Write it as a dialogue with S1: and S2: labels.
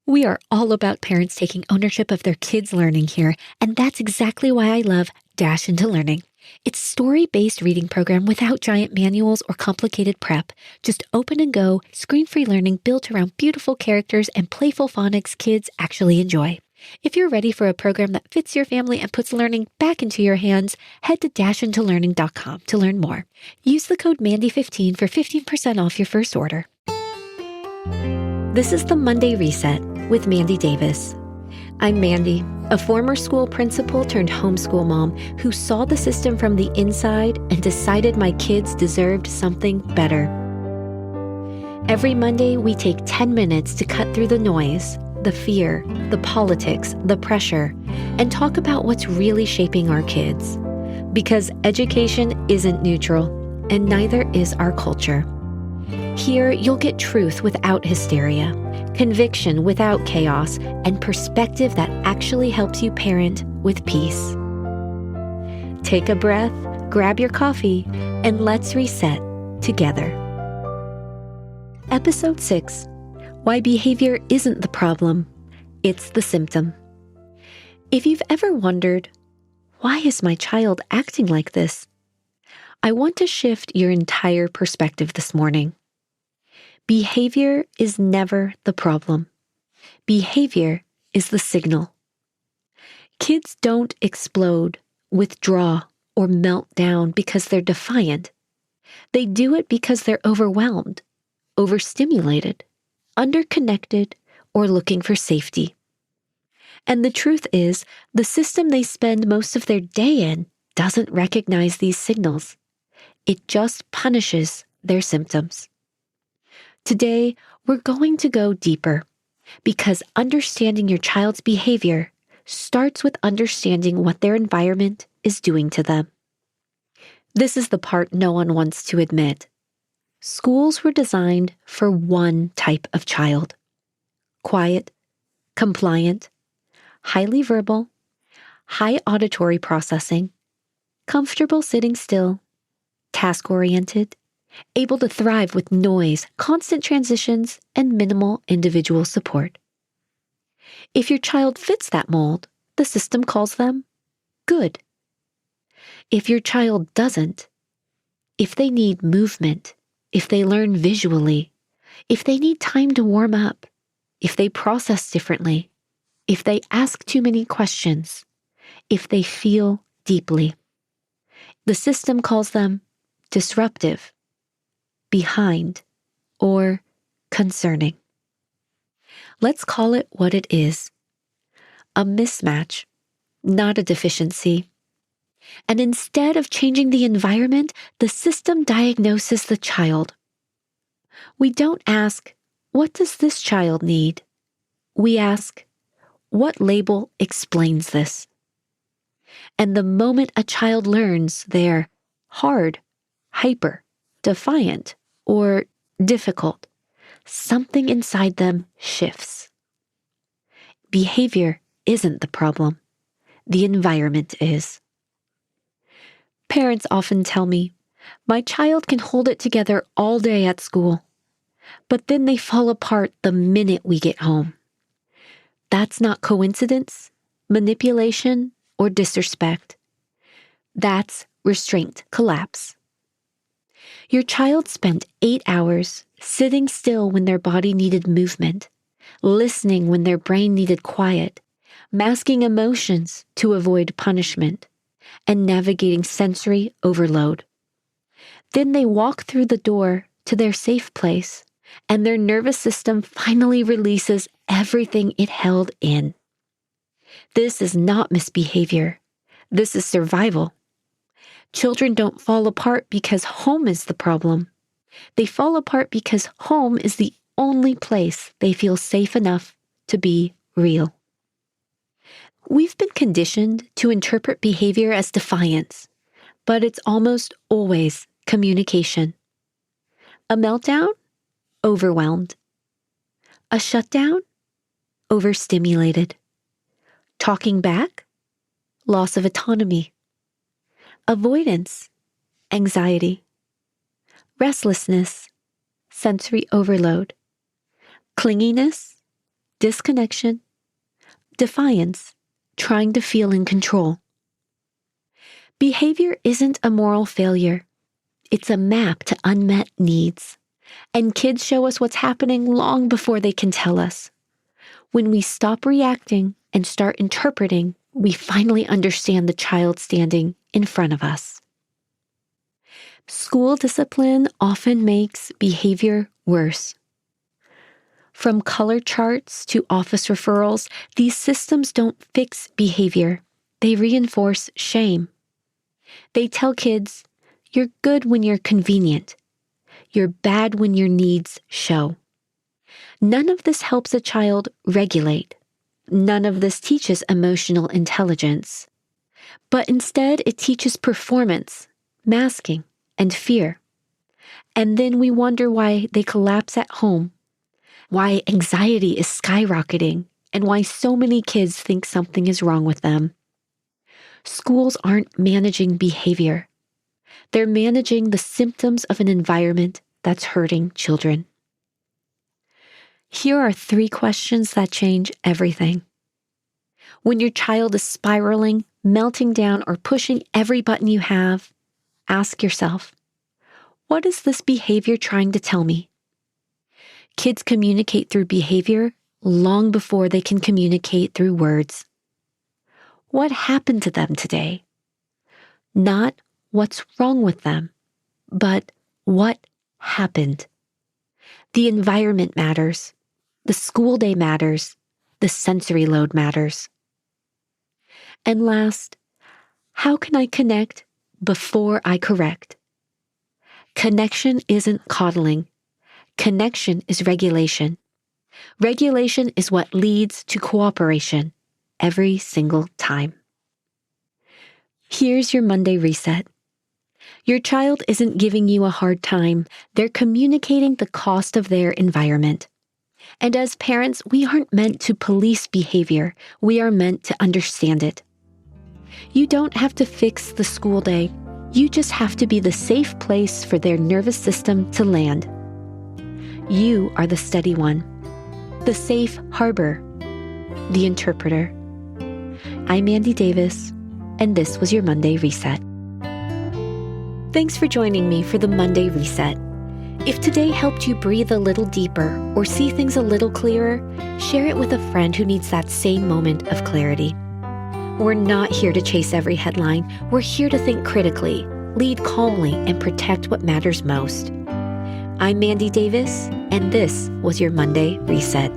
S1: We are all about parents taking ownership of their kids' learning here, and that's exactly why I love Dash into Learning. It's a story-based reading program without giant manuals or complicated prep. Just open and go, screen-free learning built around beautiful characters and playful phonics kids actually enjoy. If you're ready for a program that fits your family and puts learning back into your hands, head to dashintolearning.com to learn more. Use the code Mandy15 for 15% off your first order. This is the Monday Reset with Mandy Davis. I'm Mandy, a former school principal turned homeschool mom who saw the system from the inside and decided my kids deserved something better. Every Monday, we take 10 minutes to cut through the noise, the fear, the politics, the pressure, and talk about what's really shaping our kids. Because education isn't neutral, and neither is our culture. Here, you'll get truth without hysteria, conviction without chaos, and perspective that actually helps you parent with peace. Take a breath, grab your coffee, and let's reset together. Episode 6, Why Behavior Isn't the Problem, It's the Symptom. If you've ever wondered, why is my child acting like this? I want to shift your entire perspective this morning. Behavior is never the problem. Behavior is the signal. Kids don't explode, withdraw, or melt down because they're defiant. They do it because they're overwhelmed, overstimulated, underconnected, or looking for safety. And the truth is, the system they spend most of their day in doesn't recognize these signals. It just punishes their symptoms. Today, we're going to go deeper because understanding your child's behavior starts with understanding what their environment is doing to them. This is the part no one wants to admit. Schools were designed for one type of child: quiet, compliant, highly verbal, high auditory processing, comfortable sitting still, task-oriented, able to thrive with noise, constant transitions, and minimal individual support. If your child fits that mold, the system calls them good. If your child doesn't, if they need movement, if they learn visually, if they need time to warm up, if they process differently, if they ask too many questions, if they feel deeply, the system calls them disruptive, behind, or concerning. Let's call it what it is: a mismatch, not a deficiency. And instead of changing the environment, the system diagnoses the child. We don't ask, what does this child need? We ask, what label explains this? And the moment a child learns they're hard, hyper, defiant, or difficult, something inside them shifts. Behavior isn't the problem. The environment is. Parents often tell me, my child can hold it together all day at school, but then they fall apart the minute we get home. That's not coincidence, manipulation, or disrespect. That's restraint collapse. Your child spent 8 hours sitting still when their body needed movement, listening when their brain needed quiet, masking emotions to avoid punishment, and navigating sensory overload. Then they walk through the door to their safe place, and their nervous system finally releases everything it held in. This is not misbehavior. This is survival. Children don't fall apart because home is the problem. They fall apart because home is the only place they feel safe enough to be real. We've been conditioned to interpret behavior as defiance, but it's almost always communication. A meltdown? Overwhelmed. A shutdown? Overstimulated. Talking back? Loss of autonomy. Avoidance, anxiety. Restlessness, sensory overload. Clinginess, disconnection, defiance, trying to feel in control. Behavior isn't a moral failure. It's a map to unmet needs. And kids show us what's happening long before they can tell us. When we stop reacting and start interpreting, we finally understand the child standing in front of us. School discipline often makes behavior worse. From color charts to office referrals, these systems don't fix behavior. They reinforce shame. They tell kids, you're good when you're convenient. You're bad when your needs show. None of this helps a child regulate. None of this teaches emotional intelligence. But instead, it teaches performance, masking, and fear. And then we wonder why they collapse at home, why anxiety is skyrocketing, and why so many kids think something is wrong with them. Schools aren't managing behavior. They're managing the symptoms of an environment that's hurting children. Here are 3 questions that change everything. When your child is spiraling, melting down, or pushing every button you have, ask yourself, what is this behavior trying to tell me? Kids communicate through behavior long before they can communicate through words. What happened to them today? Not what's wrong with them, but what happened. The environment matters. The school day matters. The sensory load matters. And last, how can I connect before I correct? Connection isn't coddling. Connection is regulation. Regulation is what leads to cooperation every single time. Here's your Monday reset. Your child isn't giving you a hard time. They're communicating the cost of their environment. And as parents, we aren't meant to police behavior. We are meant to understand it. You don't have to fix the school day. You just have to be the safe place for their nervous system to land. You are the steady one, the safe harbor, the interpreter. I'm Mandy Davis, and this was your Monday Reset. Thanks for joining me for the Monday Reset. If today helped you breathe a little deeper or see things a little clearer, share it with a friend who needs that same moment of clarity. We're not here to chase every headline. We're here to think critically, lead calmly, and protect what matters most. I'm Mandy Davis, and this was your Monday Reset.